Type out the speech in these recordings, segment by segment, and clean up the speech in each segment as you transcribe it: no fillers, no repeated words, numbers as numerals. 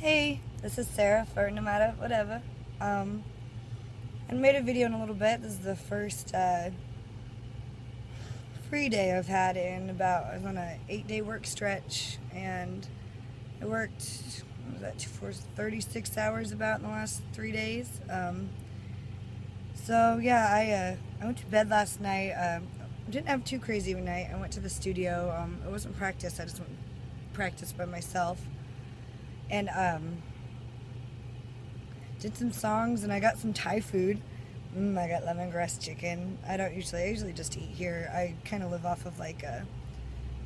Hey, this is Sarah for No Matter Whatever. I made a video in a little bit. This is the first free day I've had in about, I was on an 8-day work stretch, and I worked, what was that, for 36 hours about in the last 3 days. So yeah, I went to bed last night. Didn't have too crazy of a night. I went to the studio. It wasn't practice. I just went practice by myself. And did some songs, and I got some Thai food. I got lemongrass chicken. I usually just eat here. I kind of live off of like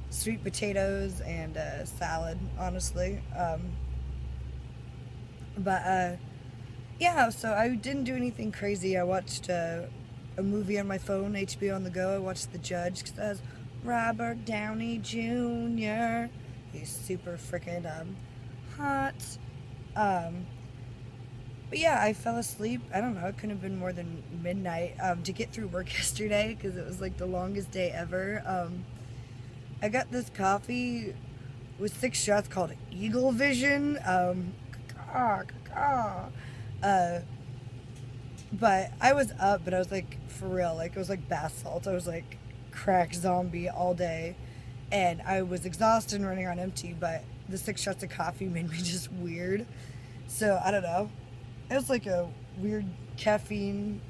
sweet potatoes and salad, honestly. Yeah, so I didn't do anything crazy. I watched a movie on my phone, HBO on the go. I watched The Judge, because it has Robert Downey Jr. He's super freaking hot. But yeah, I fell asleep. I don't know, it couldn't have been more than midnight to get through work yesterday, because it was like the longest day ever. I got this coffee with 6 shots called Eagle Vision. But I was up, but I was like, for real, like it was like bath salts. I was like crack zombie all day, and I was exhausted and running on empty, but the 6 shots of coffee made me just weird. So I don't know. It was like a weird caffeine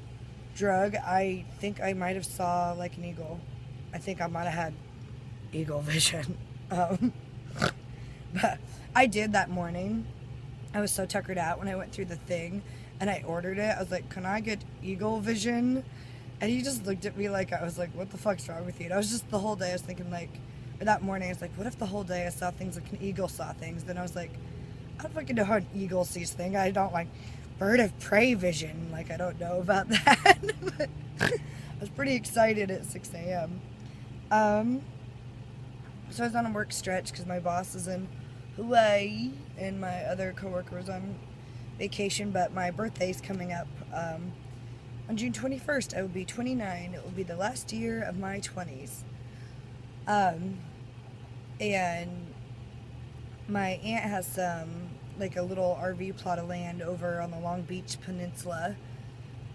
drug. I think I might have saw like an eagle. I think I might have had eagle vision. But I did that morning. I was so tuckered out when I went through the thing, and I ordered it. I was like, "Can I get eagle vision?" And he just looked at me like I was like, "What the fuck's wrong with you?" And I was just, the whole day I was thinking like, or that morning I was like, what if the whole day I saw things like an eagle saw things? Then I was like, I don't fucking know how an eagle sees things. I don't like bird of prey vision. Like, I don't know about that. But I was pretty excited at 6 a.m. So I was on a work stretch because my boss is in Hawaii and my other coworker was on vacation, but my birthday's coming up on June 21st. I will be 29. It will be the last year of my 20s. And my aunt has some, like a little RV plot of land over on the Long Beach Peninsula.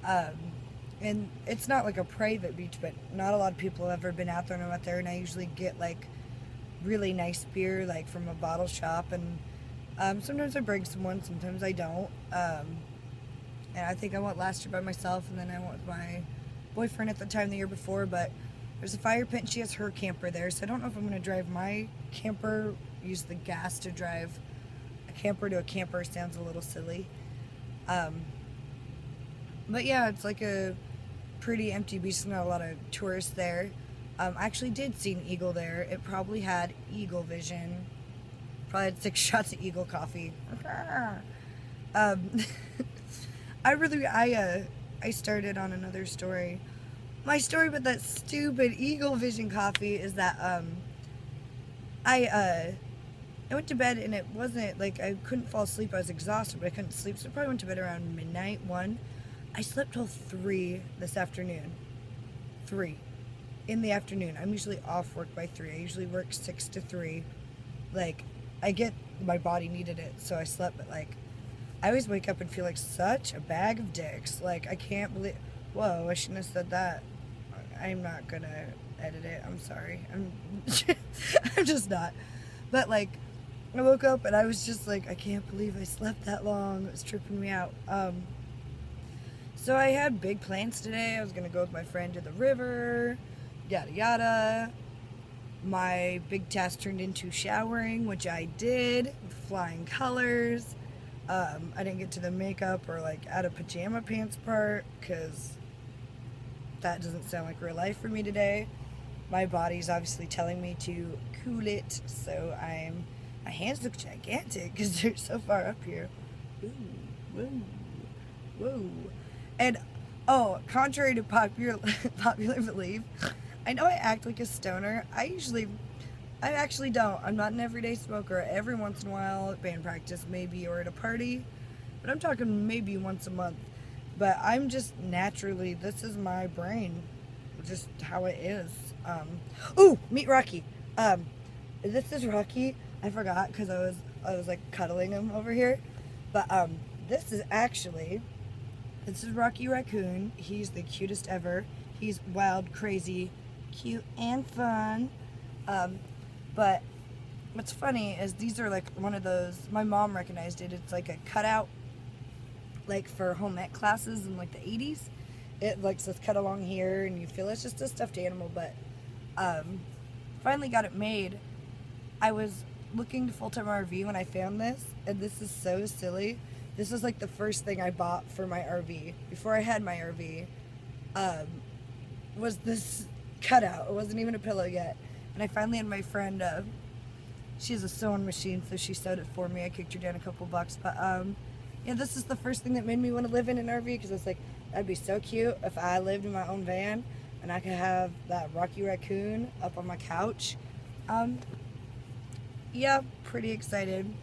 And it's not like a private beach, but not a lot of people have ever been out there. And I'm out there, and I usually get like really nice beer, like from a bottle shop. And sometimes I bring someone, sometimes I don't. And I think I went last year by myself, and then I went with my boyfriend at the time the year before, but there's a fire pit, and she has her camper there, so I don't know if I'm going to drive my camper, use the gas to drive a camper to a camper. Sounds a little silly. But yeah, it's like a pretty empty beach. There's not a lot of tourists there. I actually did see an eagle there. It probably had eagle vision. Probably had 6 shots of eagle coffee. I started on another story. My story with that stupid eagle vision coffee is that I went to bed, and it wasn't like I couldn't fall asleep. I was exhausted, but I couldn't sleep, so I probably went to bed around midnight, 1. I slept till 3 this afternoon. 3 in the afternoon. I'm usually off work by 3. I usually work 6 to 3. Like, my body needed it, so I slept, but like I always wake up and feel like such a bag of dicks. Like, I can't believe, whoa, I shouldn't have said that. I'm not gonna edit it. I'm sorry. I'm just not. But like, I woke up and I was just like, I can't believe I slept that long. It was tripping me out. So I had big plans today. I was gonna go with my friend to the river, yada yada. My big task turned into showering, which I did with flying colors. I didn't get to the makeup or like out of pajama pants part, because that doesn't sound like real life for me today. My body's obviously telling me to cool it, so my hands look gigantic because they're so far up here. Ooh, woo, woo. And, contrary to popular belief, I know I act like a stoner. I actually don't. I'm not an everyday smoker. Every once in a while at band practice, maybe, or at a party. But I'm talking maybe once a month. But I'm just naturally, this is my brain. Just how it is. Meet Rocky. This is Rocky. I forgot because I was I was like cuddling him over here. But this is Rocky Raccoon. He's the cutest ever. He's wild, crazy, cute, and fun. But what's funny is these are like one of those, my mom recognized it. It's like a cutout, like for home ec classes in like the 80s. It like says cut along here, and you feel it's just a stuffed animal. But finally got it made. I was looking to full-time RV when I found this, and this is so silly. This was like the first thing I bought for my RV before I had my RV. Was this cutout. It wasn't even a pillow yet. And I finally had my friend, she has a sewing machine, so she sewed it for me. I kicked her down a couple bucks. But yeah, this is the first thing that made me want to live in an RV, because it's like, that'd be so cute if I lived in my own van and I could have that Rocky Raccoon up on my couch. Yeah, pretty excited.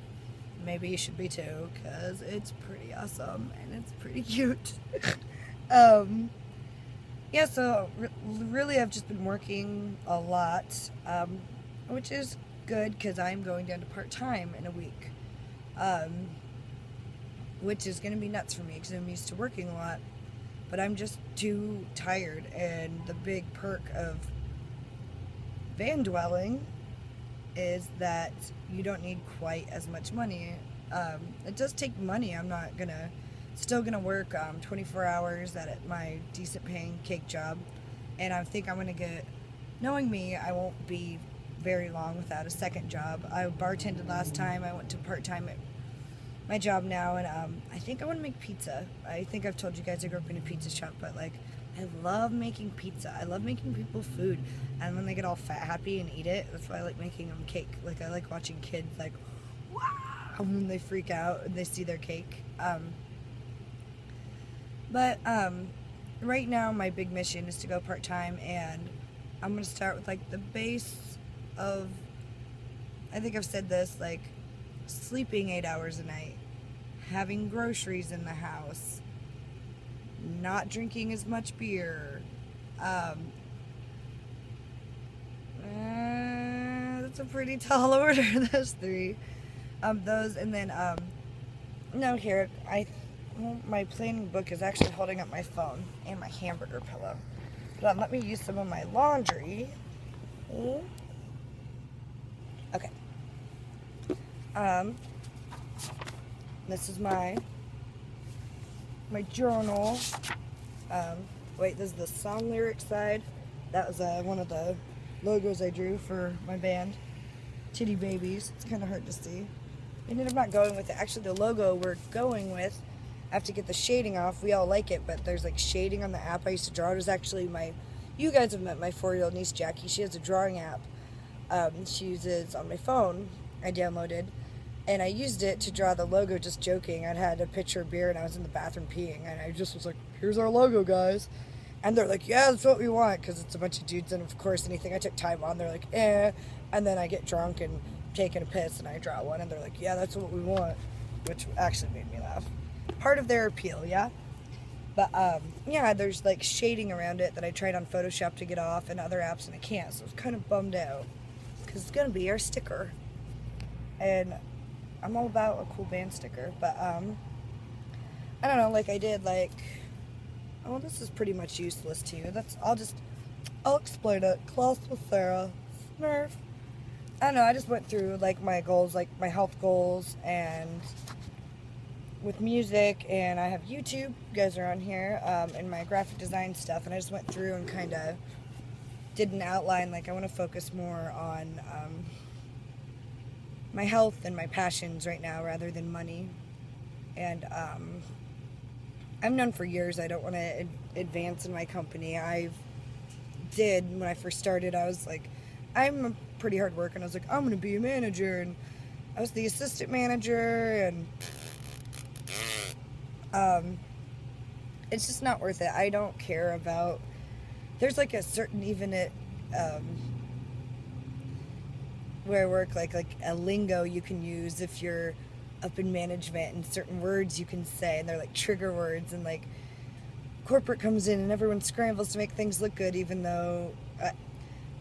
Maybe you should be too, because it's pretty awesome and it's pretty cute. Yeah, so really I've just been working a lot, which is good because I'm going down to part-time in a week, which is going to be nuts for me because I'm used to working a lot, but I'm just too tired. And the big perk of van dwelling is that you don't need quite as much money. It does take money. I'm not still gonna work 24 hours at my decent paying cake job, and I think I'm gonna get, knowing me, I won't be very long without a second job. I bartended last time. I went to part-time at my job now, and I think I want to make pizza. I think I've told you guys I grew up in a pizza shop, but like, I love making pizza. I love making people food, and when they get all fat happy and eat it, that's why I like making them cake. Like, I like watching kids like, wow, when they freak out and they see their cake. But right now my big mission is to go part-time, and I'm going to start with like the base of, I think I've said this, like sleeping 8 hours a night, having groceries in the house, not drinking as much beer. That's a pretty tall order, those three. Those, and then, no, here, my planning book is actually holding up my phone and my hamburger pillow. But let me use some of my laundry. Okay. This is my journal. Wait, this is the song lyric side. That was one of the logos I drew for my band, Titty Babies. It's kind of hard to see. I ended up not going with it. Actually, the logo we're going with, I have to get the shading off. We all like it, but there's like shading on the app I used to draw. It was actually you guys have met my 4-year-old niece, Jackie. She has a drawing app she uses on my phone. I downloaded, and I used it to draw the logo, just joking. I'd had a picture of beer, and I was in the bathroom peeing, and I just was like, here's our logo, guys. And they're like, yeah, that's what we want, because it's a bunch of dudes, and of course, anything I took time on, they're like, eh. And then I get drunk and taking a piss, and I draw one, and they're like, yeah, that's what we want, which actually made me laugh. Part of their appeal, yeah? But, yeah, there's, like, shading around it that I tried on Photoshop to get off and other apps, and I can't, so I was kind of bummed out, because it's going to be our sticker. And I'm all about a cool band sticker, but, I don't know, like I did, like, oh, this is pretty much useless to you. I'll explain it. Class with Sarah. Smurf. I don't know, I just went through, like, my goals, like, my health goals, and with music, and I have YouTube, you guys are on here, and my graphic design stuff, and I just went through and kind of did an outline, like, I want to focus more on, my health and my passions right now, rather than money. And, I've known for years I don't want to advance in my company. When I first started, I was like, I'm a pretty hard worker, and I was like, I'm going to be a manager, and I was the assistant manager, and it's just not worth it. I don't care about, there's like a certain, even at where I work, like a lingo you can use if you're up in management, and certain words you can say, and they're like trigger words, and like corporate comes in and everyone scrambles to make things look good, even though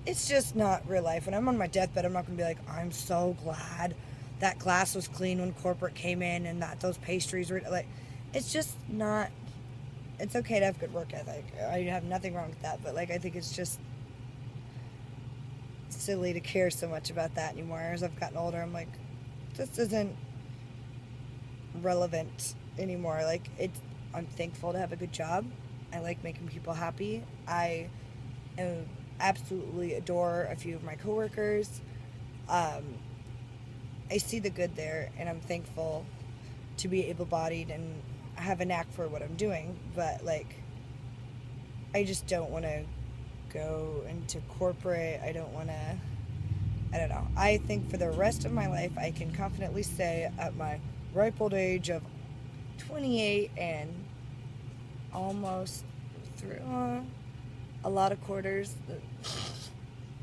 it's just not real life. When I'm on my deathbed, I'm not gonna be like, I'm so glad that glass was clean when corporate came in, and that those pastries were like, it's just not. It's okay to have good work ethic. I have nothing wrong with that, but like I think it's just silly to care so much about that anymore. As I've gotten older, I'm like, this isn't relevant anymore. Like I'm thankful to have a good job. I like making people happy. I absolutely adore a few of my coworkers. I see the good there, and I'm thankful to be able-bodied and have a knack for what I'm doing. But like, I just don't want to go into corporate. I don't want to. I don't know. I think for the rest of my life, I can confidently say at my ripe old age of 28 and almost through a lot of quarters.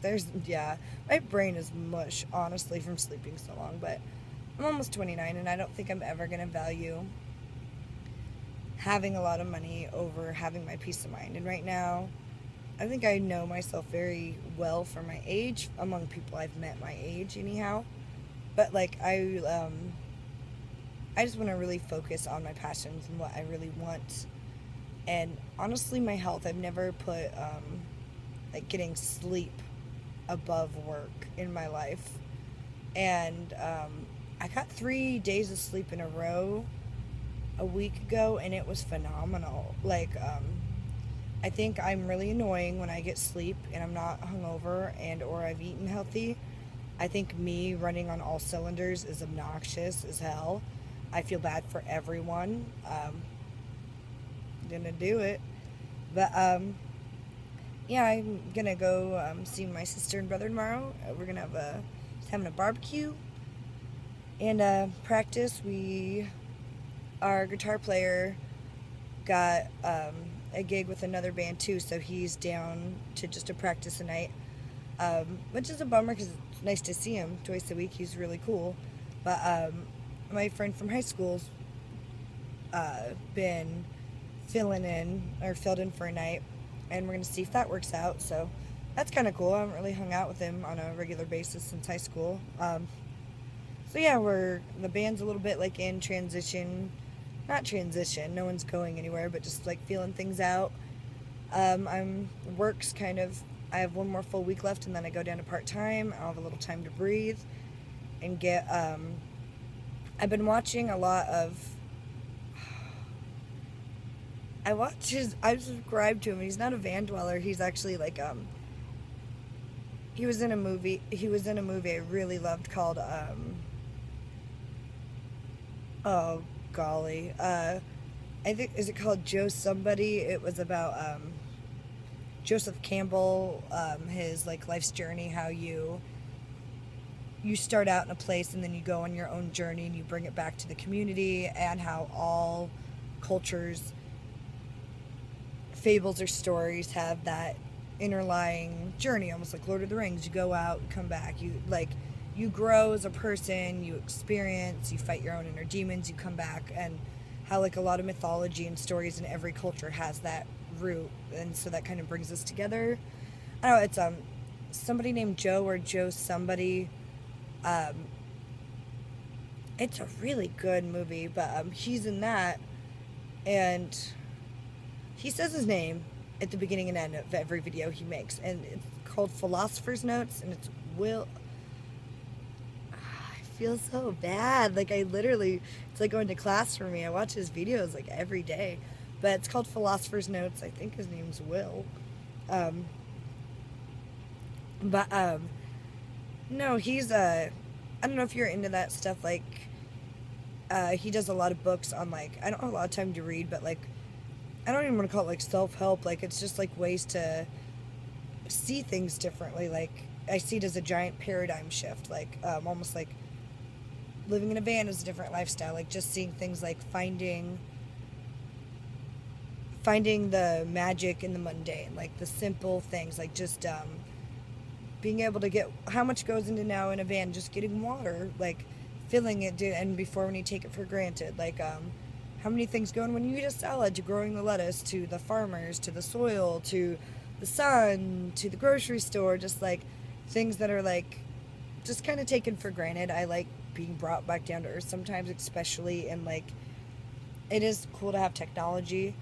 My brain is mush, honestly, from sleeping so long, but I'm almost 29, and I don't think I'm ever going to value having a lot of money over having my peace of mind. And right now, I think I know myself very well for my age, among people I've met my age, anyhow. But, like, I just want to really focus on my passions and what I really want. And honestly, my health, I've never put, like, getting sleep above work in my life. And I got 3 days of sleep in a row a week ago, and it was phenomenal. Like, I think I'm really annoying when I get sleep and I'm not hungover and or I've eaten healthy. I think me running on all cylinders is obnoxious as hell. I feel bad for everyone. Gonna do it. But yeah, I'm gonna go see my sister and brother tomorrow. We're gonna have having a barbecue and practice. Our guitar player got a gig with another band too, so he's down to just to practice a night, which is a bummer because it's nice to see him twice a week. He's really cool. But my friend from high school's been filled in for a night, and we're gonna see if that works out. So that's kind of cool. I haven't really hung out with him on a regular basis since high school. So yeah, the band's a little bit like in transition. Not transition, no one's going anywhere, but just like feeling things out. Work's kind of, I have one more full week left, and then I go down to part-time. I'll have a little time to breathe and get, I've been watching a lot of, I subscribed to him. He's not a van dweller. He's actually like, he was in a movie I really loved called, oh golly, I think, is it called Joe Somebody? It was about Joseph Campbell, his like life's journey, how you start out in a place and then you go on your own journey and you bring it back to the community, and how all cultures, fables or stories have that interlying journey, almost like Lord of the Rings. You go out, you come back, you grow as a person, you experience, you fight your own inner demons, you come back, and how like a lot of mythology and stories in every culture has that root, and so that kind of brings us together. I don't know, it's somebody named Joe or Joe somebody. It's a really good movie, but he's in that, and he says his name at the beginning and end of every video he makes, and it's called Philosopher's Notes, and it's Will. I feel so bad. Like, it's like going to class for me. I watch his videos like every day, but it's called Philosopher's Notes. I think his name's Will. No, he's I don't know if you're into that stuff. Like, he does a lot of books on, like, I don't have a lot of time to read, but like, I don't even want to call it like self-help. Like, it's just like ways to see things differently. Like, I see it as a giant paradigm shift. Like, almost like living in a van is a different lifestyle. Like, just seeing things like finding the magic in the mundane, like the simple things, like just being able to get how much goes into now in a van, just getting water, like filling it, and before when you take it for granted, like how many things go in when you eat a salad, to growing the lettuce, to the farmers, to the soil, to the sun, to the grocery store, just like things that are like just kind of taken for granted. I like being brought back down to earth sometimes, especially in like, it is cool to have technology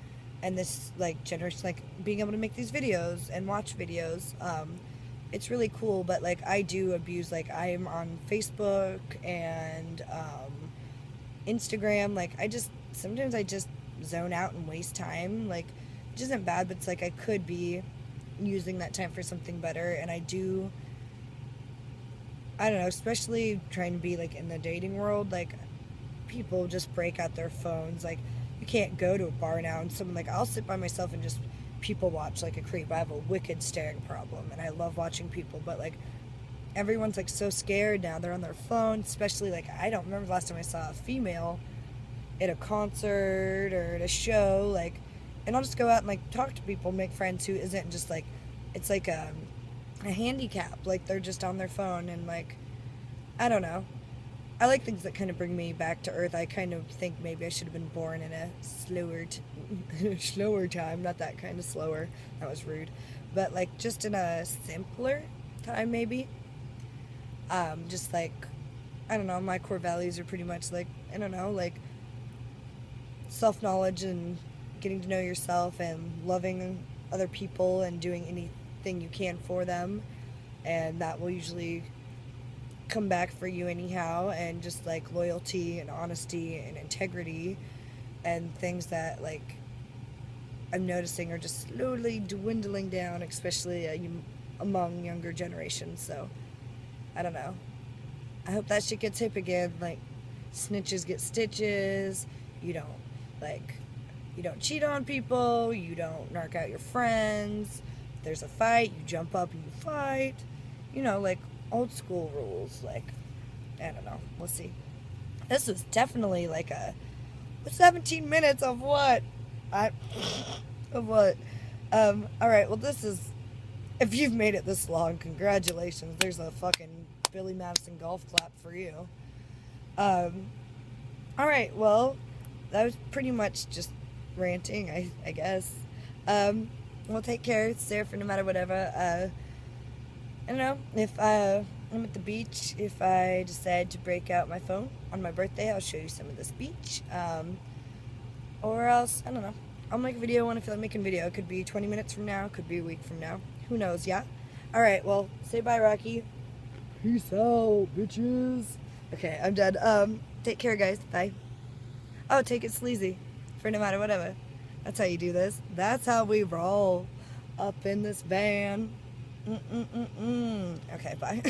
and this like generation, like being able to make these videos and watch videos. It's really cool, but like I do abuse, like I'm on Facebook and Instagram. Like sometimes I just zone out and waste time, like, which isn't bad, but it's like I could be using that time for something better. And I don't know, especially trying to be like in the dating world, like people just break out their phones. Like you can't go to a bar now and someone, like, I'll sit by myself and just people watch like a creep. I have a wicked staring problem and I love watching people, but like everyone's like so scared now. They're on their phone, especially like I don't remember the last time I saw a female at a concert or at a show, like, and I'll just go out and like talk to people, make friends who isn't just like, it's like a handicap, like they're just on their phone. And like, I don't know, I like things that kind of bring me back to earth. I kind of think maybe I should have been born in a slower time, not that kind of slower, that was rude, but like just in a simpler time maybe. Just like, I don't know, my core values are pretty much like, I don't know, like self-knowledge and getting to know yourself and loving other people and doing anything you can for them, and that will usually come back for you anyhow. And just like loyalty and honesty and integrity and things that like I'm noticing are just slowly dwindling down, especially among younger generations. So I don't know, I hope that shit gets hip again. Like snitches get stitches. You don't cheat on people, you don't narc out your friends. If there's a fight, you jump up and you fight. You know, like old school rules. Like, I don't know, we'll see. This was definitely like a 17 minutes of what? Of what? Alright, well this is, if you've made it this long, congratulations. There's a fucking Billy Madison golf clap for you. Alright, well, that was pretty much just ranting, I guess. Well, take care, stay there for no matter whatever. I don't know, if I'm at the beach, if I decide to break out my phone on my birthday, I'll show you some of this beach. Or else, I don't know, I'll make a video when I feel like making a video. It could be 20 minutes from now, it could be a week from now. Who knows, yeah? Alright, well, say bye, Rocky. Peace out, bitches. Okay, I'm done. Take care, guys. Bye. Oh, take it sleazy. For no matter whatever. That's how you do this. That's how we roll. Up in this van. Okay, bye.